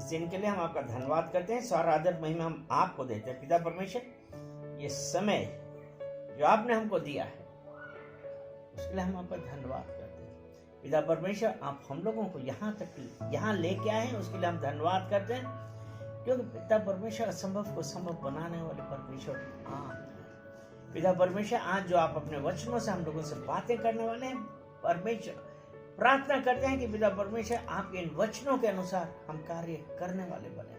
इस दिन के लिए हम आपका धन्यवाद करते हैं। सारा आदर महिमा हम आपको देते हैं। पिता परमेश्वर, ये समय जो आपने हमको दिया है उसके लिए हम आपका धन्यवाद करते हैं। पिता परमेश्वर, आप हम लोगों को यहाँ लेके आए हैं, उसके लिए हम धन्यवाद करते हैं, क्योंकि पिता परमेश्वर असंभव को संभव बनाने वाले परमेश्वर आप हैं। पिता परमेश्वर, आज जो आप अपने वचनों से हम लोगों से बातें करने वाले हैं, परमेश्वर प्रार्थना करते हैं कि पिता परमेश्वर आपके इन वचनों के अनुसार हम कार्य करने वाले बने,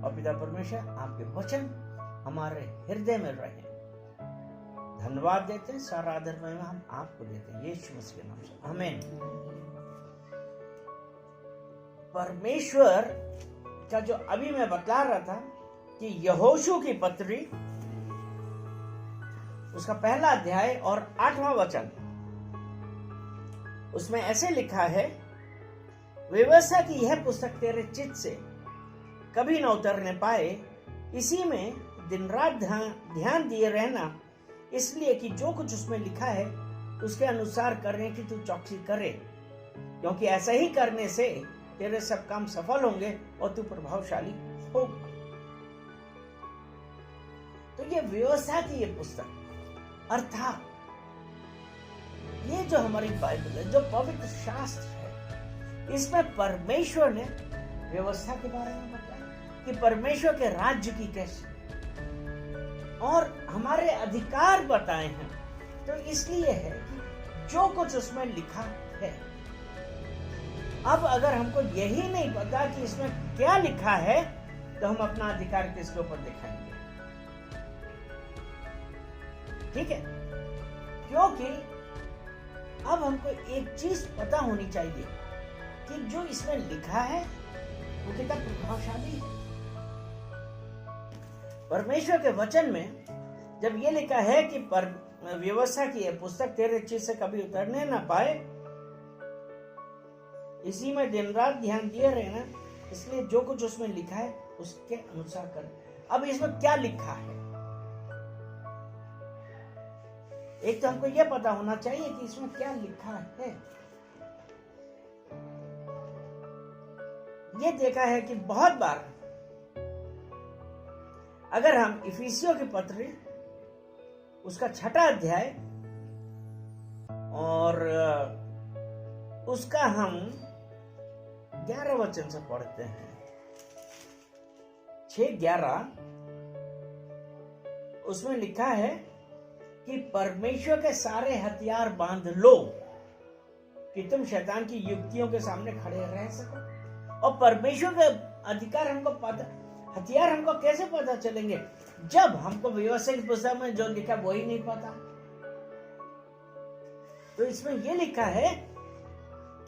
और पिता परमेश्वर आपके वचन हमारे हृदय में रहे। धन्यवाद देते हैं, सारा आदर महिमा हम आपको देते हैं, यीशु मसीह के नाम से, आमीन। परमेश्वर का जो अभी मैं बता रहा था कि यहोशू की पत्री उसका पहला अध्याय और 8वां वचन, उसमें ऐसे लिखा है, व्यवस्था की यह पुस्तक तेरे चित्त से कभी न उतरने पाए, इसी में दिन रात ध्यान दिए रहना, इसलिए कि जो कुछ उसमें लिखा है उसके अनुसार करने की तू चौकसी करे, क्योंकि ऐसा ही करने से तेरे सब काम सफल होंगे और तू प्रभावशाली होगा। तो ये व्यवस्था की ये पुस्तक, अर्थात ये जो हमारी बाइबल है, जो पवित्र शास्त्र है, इसमें परमेश्वर ने व्यवस्था के बारे में बताया कि परमेश्वर के राज्य की कैसे, और हमारे अधिकार बताए हैं। तो इसलिए है कि जो कुछ उसमें लिखा है, अब अगर हमको यही नहीं पता कि इसमें क्या लिखा है, तो हम अपना अधिकार किसके ऊपर दिखाएंगे? ठीक है, क्योंकि अब हमको एक चीज पता होनी चाहिए कि जो इसमें लिखा है वो कितना प्रभावशाली है। परमेश्वर के वचन में जब ये लिखा है कि व्यवस्था की यह पुस्तक तेरे चित्त से कभी उतरने ना पाए, इसी में दिन रात ध्यान दिए रहना, इसलिए जो कुछ उसमें लिखा है उसके अनुसार कर। अब इसमें क्या लिखा है? एक तो हमको यह पता होना चाहिए कि इसमें क्या लिखा है। ये देखा है कि बहुत बार अगर हम इफिसियों की पत्री उसका 6ठा अध्याय और उसका हम 11 वचन से पढ़ते हैं, 6:11, उसमें लिखा है कि परमेश्वर के सारे हथियार बांध लो कि तुम शैतान की युक्तियों के सामने खड़े रह सको। और परमेश्वर के अधिकार हमको पता, हथियार हमको कैसे पता चलेंगे? जब हमको व्यवस्था की पुस्तक में जो लिखा वही नहीं पता। तो इसमें यह लिखा है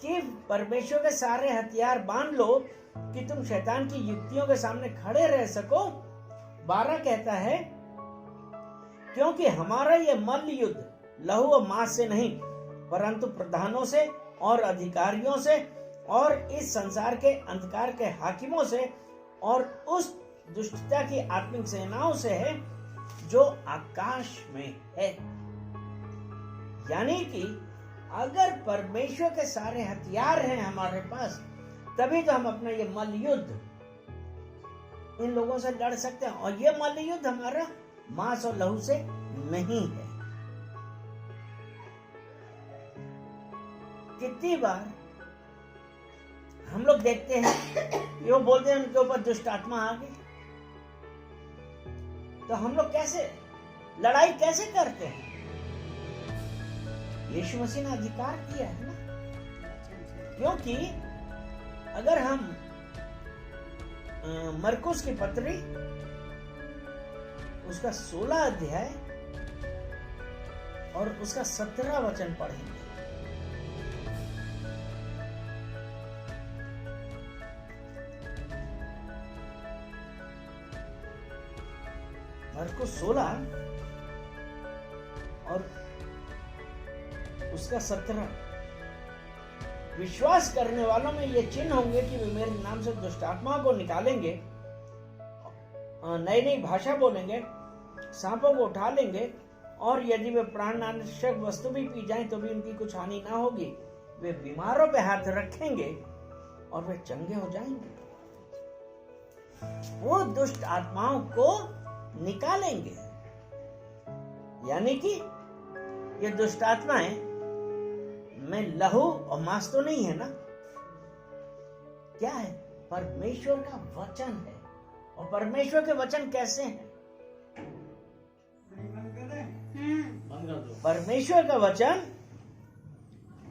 कि परमेश्वर के सारे हथियार बांध लो कि तुम शैतान की युक्तियों के सामने खड़े रह सको। 12 कहता है, क्योंकि हमारा यह मल्ल युद्ध लहू और मांस से नहीं, परंतु प्रधानों से और अधिकारियों से और इस संसार के अंधकार के हाकिमों से और उस दुष्टता की आत्मिक सेनाओं से है जो आकाश में है। यानी कि अगर परमेश्वर के सारे हथियार हैं हमारे पास, तभी तो हम अपना ये मल्ल युद्ध इन लोगों से लड़ सकते हैं। और ये मल्ल युद्ध हमारा मांस और लहू से नहीं है। कितनी बार हम लोग देखते हैं ये वो बोलते हैं उनके ऊपर दुष्ट आत्मा आ गई, तो हम लोग कैसे लड़ाई कैसे करते हैं? यीशु मसीह ने अधिकार दिया है ना। क्योंकि अगर हम मरकुस की पत्री उसका 16 अध्याय और उसका 17 वचन पढ़ेंगे, मरकुस 16 और उसका 17, विश्वास करने वालों में ये चिन्ह होंगे कि वे मेरे नाम से दुष्ट आत्माओं को निकालेंगे, नई नई भाषा बोलेंगे, सांपों को उठा लेंगे, और यदि वे प्राणनाशक वस्तु भी पी जाएं तो भी उनकी कुछ हानि ना होगी। वे बीमारों पे हाथ रखेंगे और वे चंगे हो जाएंगे। वो दुष्ट आत्माओं को निकालेंगे। यानी कि ये दुष्ट आत्माएं में लहू और मांस तो नहीं है ना, क्या है? परमेश्वर का वचन है। और परमेश्वर के वचन कैसे हैं? परमेश्वर का वचन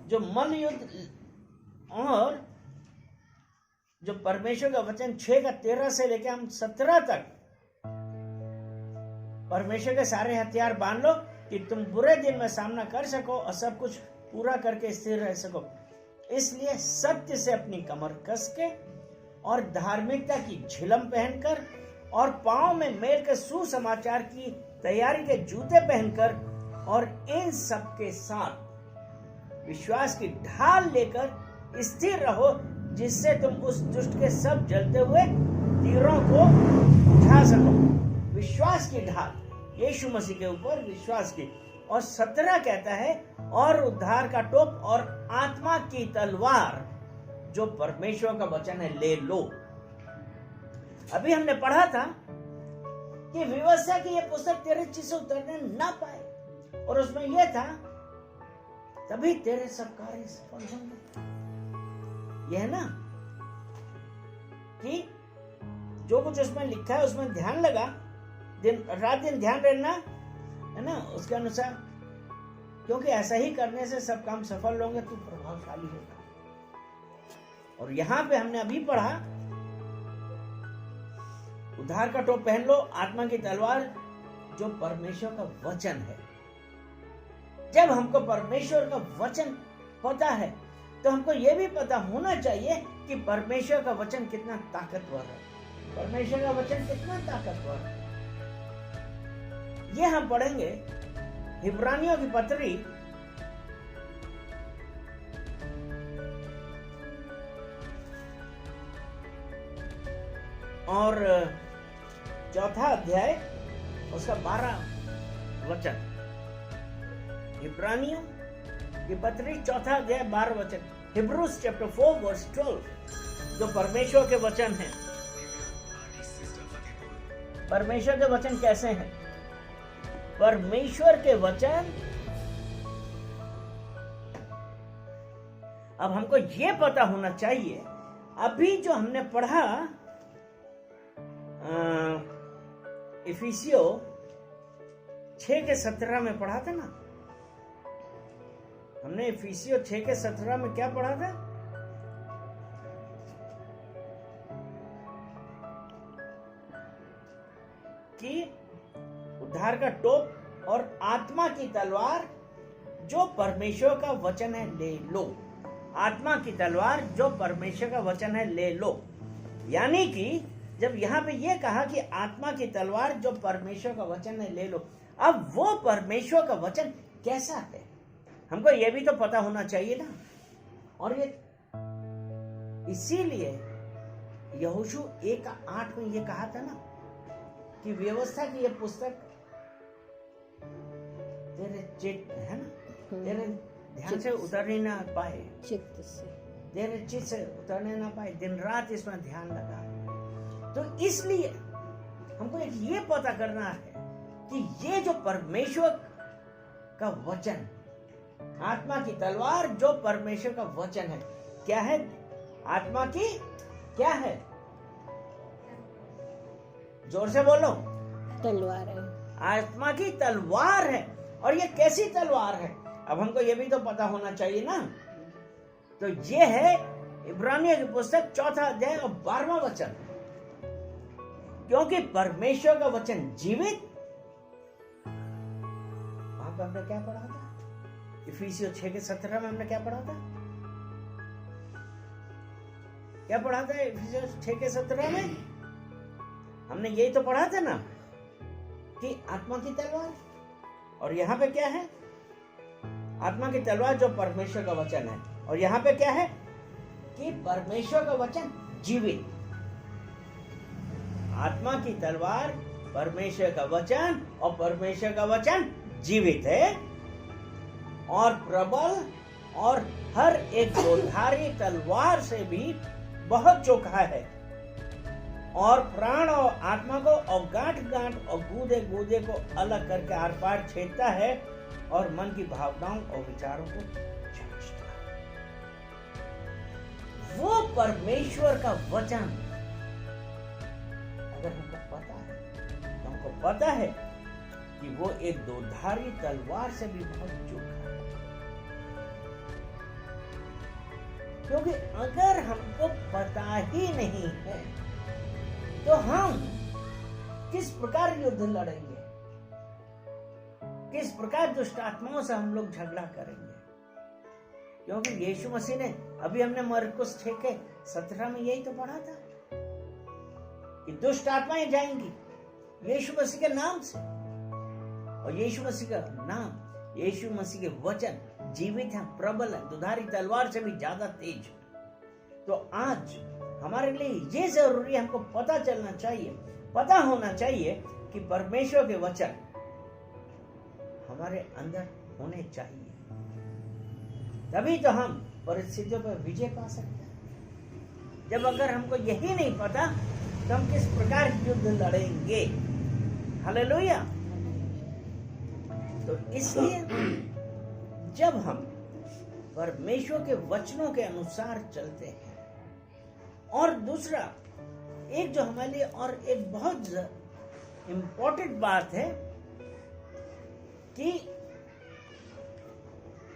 जो मल युद्ध, और जो परमेश्वर का वचन 6:13 से लेकर हम 17 तक, परमेश्वर के सारे हथियार बांध लो कि तुम बुरे दिन में सामना कर सको और सब कुछ पूरा करके स्थिर रह सको। इसलिए सत्य से अपनी कमर कस के और धार्मिकता की झिलम पहनकर और पांव में मेल के सुसमाचार की तैयारी के जूते पहनकर और इन सब के साथ विश्वास की ढाल लेकर स्थिर रहो, जिससे तुम उस दुष्ट के सब जलते हुए तीरों को उठा सको। विश्वास की ढाल, यीशु मसीह के ऊपर विश्वास की। और 17 कहता है, और उद्धार का टोप और आत्मा की तलवार जो परमेश्वर का वचन है ले लो। अभी हमने पढ़ा था कि व्यवस्था की यह पुस्तक तेरे चीज से उतरने ना पाए, और उसमें यह था तभी तेरे सब कार्य सफल होंगे। यह ना कि जो कुछ उसमें लिखा है उसमें ध्यान लगा, दिन रात दिन ध्यान रहना है ना उसके अनुसार, क्योंकि ऐसा ही करने से सब काम सफल होंगे, तू प्रभावशाली होगा। और यहां पे हमने अभी पढ़ा, उद्धार का टोप पहन लो, आत्मा की तलवार जो परमेश्वर का वचन है। जब हमको परमेश्वर का वचन पता है तो हमको यह भी पता होना चाहिए कि परमेश्वर का वचन कितना ताकतवर है। परमेश्वर का वचन कितना ताकतवर है ये हम पढ़ेंगे इब्रानियों की पत्री और 4 अध्याय उसका 12 वचन। इब्रानियों की पत्री 4 अध्याय 12 वचन। हिब्रूज चैप्टर 4 वर्स 12 जो परमेश्वर के वचन हैं। परमेश्वर के वचन कैसे हैं? परमेश्वर के वचन, अब हमको ये पता होना चाहिए, अभी जो हमने पढ़ा इफिसियो 6:17 में पढ़ा था ना, हमने इफिसियो 6:17 में क्या पढ़ा था? कि उद्धार का टोप और आत्मा की तलवार जो परमेश्वर का वचन है ले लो। आत्मा की तलवार जो परमेश्वर का वचन है ले लो। यानी कि जब यहां पे ये कहा कि आत्मा की तलवार जो परमेश्वर का वचन है ले लो, अब वो परमेश्वर का वचन कैसा है हमको ये भी तो पता होना चाहिए ना। और ये इसीलिए यहोशू 1:8 में ये कहा था ना कि व्यवस्था की ये पुस्तक तेरे चित्त है ना, तेरे ध्यान से उतरने ना पाए, चित्त से, तेरे चित्त से उतरने ना पाए, दिन रात इसमें ध्यान लगा। तो इसलिए हमको ये पता करना है कि ये जो परमेश्वर का वचन, आत्मा की तलवार जो परमेश्वर का वचन है, क्या है? आत्मा की क्या है? जोर से बोलो। तलवार है। आत्मा की तलवार है। और ये कैसी तलवार है? अब हमको ये भी तो पता होना चाहिए ना। तो ये है इब्रानियों की पुस्तक 4 अध्याय और 12वां वचन। क्योंकि परमेश्वर का वचन जीवित, वहां पर हमने क्या पढ़ा था? इफिसियों 6:17 में हमने क्या पढ़ा था? क्या पढ़ा था इफिसियों 6:17 में? हमने यही तो पढ़ा था ना कि आत्मा की तलवार। और यहां पे क्या है? आत्मा की तलवार जो परमेश्वर का वचन है। और यहां पे क्या है? कि परमेश्वर का वचन जीवित। आत्मा की तलवार परमेश्वर का वचन, और परमेश्वर का वचन जीवित है और प्रबल और हर एक दोधारी तलवार से भी बहुत चोखा है और प्राण और आत्मा को और गांठ गांठ और गूदे गूदे को अलग करके आर पार छेदता है और मन की भावनाओं और विचारों को जांचता है। वो परमेश्वर का वचन अगर हमको पता है तो हमको पता है कि वो एक दोधारी तलवार से भी बहुत चोखा है। क्योंकि अगर हमको पता ही नहीं है तो हम किस प्रकार युद्ध लड़ेंगे, किस प्रकार दुष्ट आत्माओं से हम लोग झगड़ा करेंगे। क्योंकि यीशु मसीह ने, अभी हमने मरकुस 6:17 में यही तो पढ़ा था कि दुष्ट आत्माएं जाएंगी यीशु मसीह के नाम से, और यीशु मसीह का नाम, यीशु मसीह के वचन जीवित है, प्रबल है, दुधारी तलवार से भी ज्यादा तेज है। तो आज हमारे लिए ये जरूरी है, हमको पता चलना चाहिए, पता होना चाहिए कि परमेश्वर के वचन हमारे अंदर होने चाहिए, तभी तो हम परिस्थितियों पर विजय पा सकते हैं। जब अगर हमको यही नहीं पता तो हम किस प्रकार युद्ध लड़ेंगे। हालेलुया। तो इसलिए जब हम परमेश्वर के वचनों के अनुसार चलते हैं, और दूसरा एक जो हमारे लिए और एक बहुत इंपॉर्टेंट बात है कि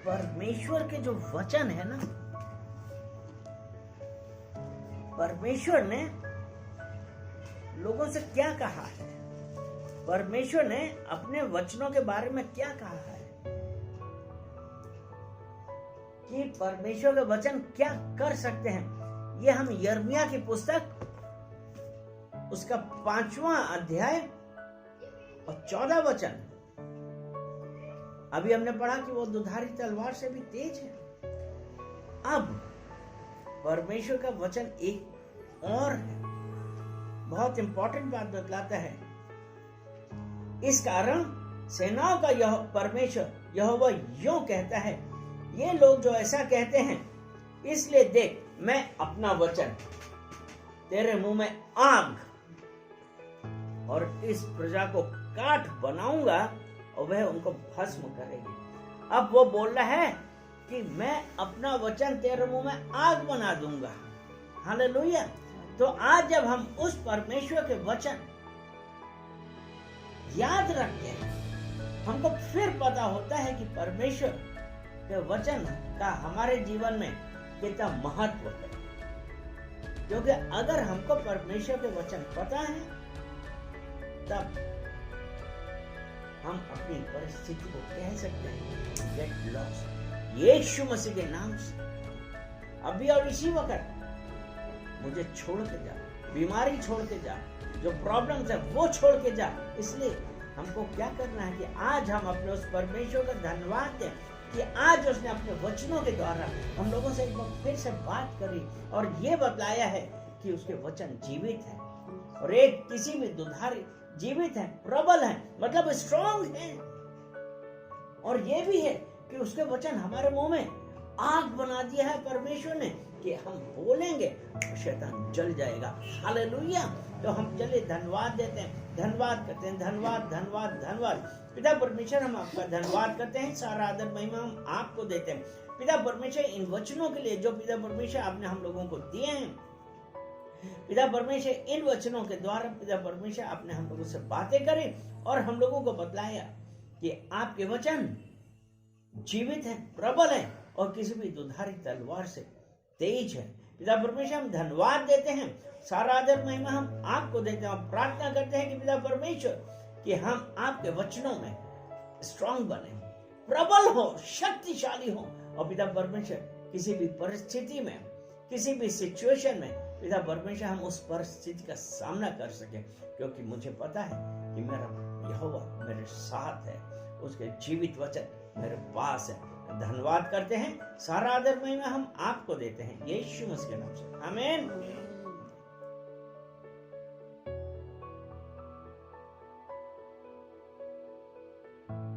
परमेश्वर के जो वचन है ना, परमेश्वर ने लोगों से क्या कहा है, परमेश्वर ने अपने वचनों के बारे में क्या कहा है, कि परमेश्वर के वचन क्या कर सकते हैं। ये हम यिर्मयाह की पुस्तक उसका 5वां अध्याय और 14 वचन, अभी हमने पढ़ा कि वो दुधारी तलवार से भी तेज है। अब परमेश्वर का वचन एक और है, बहुत इंपॉर्टेंट बात बतलाता है। इस कारण सेनाओं का यह परमेश्वर यहोवा यूं कहता है, ये लोग जो ऐसा कहते हैं, इसलिए देख मैं अपना वचन तेरे मुंह में आग और इस प्रजा को काठ बनाऊंगा और वह उनको भस्म करेगी। अब वो बोल रहा है कि मैं अपना वचन तेरे मुंह में आग बना दूंगा। हालेलुया। तो आज जब हम उस परमेश्वर के वचन याद रखते हैं, हमको फिर पता होता है कि परमेश्वर के वचन का हमारे जीवन में कितना महत्व है। क्योंकि अगर हमको परमेश्वर के वचन पता है, तब हम अपनी परिस्थिति को कह सकते हैं गेट लॉस्ट यीशु मसीह के नाम से। अभी और इसी वक्त मुझे छोड़ के जा, बीमारी छोड़ के जा, जो प्रॉब्लम्स है वो छोड़ के जा। इसलिए हमको क्या करना है कि आज हम अपने उस परमेश्वर का धन्यवाद दें कि आज उसने अपने वचनों के द्वारा हम लोगों से एक बार फिर से बात करी और ये बतलाया है कि उसके वचन जीवित है और एक किसी भी दुधारी जीवित है, प्रबल है, मतलब स्ट्रॉन्ग है। और ये भी है कि उसके वचन हमारे मुंह में आग बना दिया है परमेश्वर ने कि हम बोलेंगे तो शैतान जल जाएगा। हालेलुया। तो हम चले धन्यवाद देते हैं, धन्यवाद करते हैं, धन्यवाद धन्यवाद धन्यवाद। पिता परमेश्वर, हम आपका धन्यवाद करते हैं, सारा आदर महिमा हम आपको देते हैं। पिता परमेश्वर, इन वचनों के लिए जो पिता परमेश्वर आपने हम लोगों को दिए हैं, पिता परमेश्वर इन वचनों के द्वारा पिता परमेश्वर आपने हम लोगों से बातें करी और हम लोगों को बतलाया कि आपके वचन जीवित है, प्रबल है और किसी भी दुधारी तलवार से तेज है। पिता परमेश्वर, हम धन्यवाद देते हैं, सारा आदर महिमा हम आपको देते हैं और प्रार्थना करते हैं कि पिता परमेश्वर कि हम आपके वचनों में स्ट्रांग बने, प्रबल हो, शक्तिशाली हो और पिता परमेश्वर किसी भी परिस्थिति में, किसी भी सिचुएशन में पिता परमेश्वर हम उस परिस्थिति का सामना कर सके, क्योंकि मुझे पता है कि मेरा यहोवा मेरे साथ है, उसके जीवित वचन मेरे पास है। धन्यवाद करते हैं, सारा आदर महिमा हम आपको देते हैं, यीशु मसीह के नाम से, आमीन।